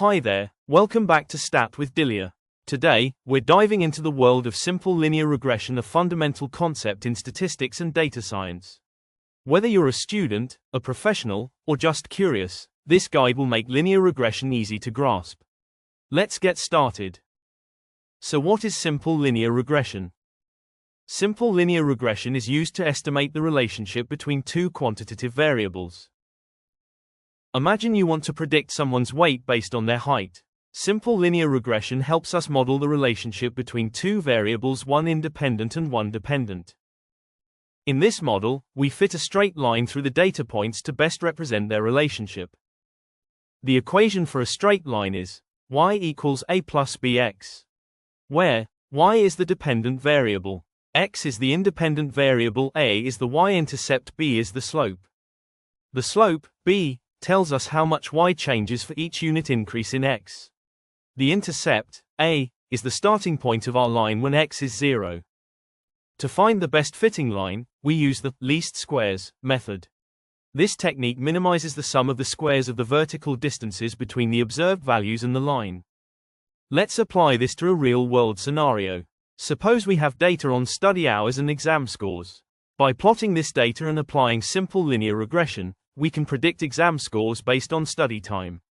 Hi there, welcome back to Stat with Dilia. Today, we're diving into the world of simple linear regression, a fundamental concept in statistics and data science. Whether you're a student, a professional, or just curious, this guide will make linear regression easy to grasp. Let's get started. So what is simple linear regression? Simple linear regression is used to estimate the relationship between two quantitative variables. Imagine you want to predict someone's weight based on their height. Simple linear regression helps us model the relationship between two variables, one independent and one dependent. In this model, we fit a straight line through the data points to best represent their relationship. The equation for a straight line is y equals a plus bx, where y is the dependent variable, x is the independent variable, a is the y-intercept, b is the slope. The slope, b, tells us how much y changes for each unit increase in x. The intercept, a, is the starting point of our line when x is 0. To find the best fitting line, we use the least squares method. This technique minimizes the sum of the squares of the vertical distances between the observed values and the line. Let's apply this to a real-world scenario. Suppose we have data on study hours and exam scores. By plotting this data and applying simple linear regression, we can predict exam scores based on study time.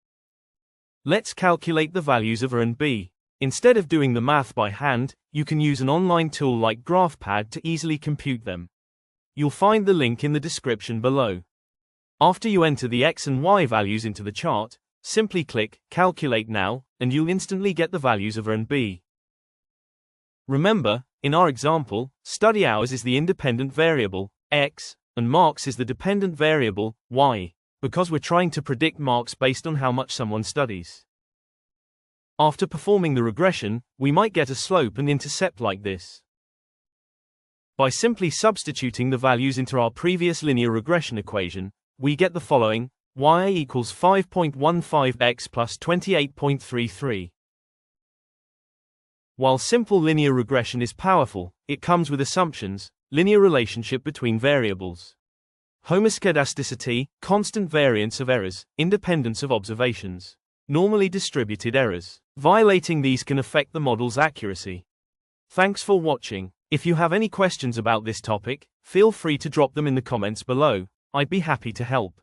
Let's calculate the values of A and B. Instead of doing the math by hand, you can use an online tool like GraphPad to easily compute them. You'll find the link in the description below. After you enter the X and Y values into the chart, simply click Calculate Now, and you'll instantly get the values of A and B. Remember, in our example, study hours is the independent variable, X, and marks is the dependent variable, y, because we're trying to predict marks based on how much someone studies. After performing the regression, we might get a slope and intercept like this. By simply substituting the values into our previous linear regression equation, we get the following: y equals 5.15x plus 28.33. While simple linear regression is powerful, it comes with assumptions: linear relationship between variables, homoscedasticity, constant variance of errors, independence of observations, normally distributed errors. Violating these can affect the model's accuracy. Thanks for watching. If you have any questions about this topic, feel free to drop them in the comments below. I'd be happy to help.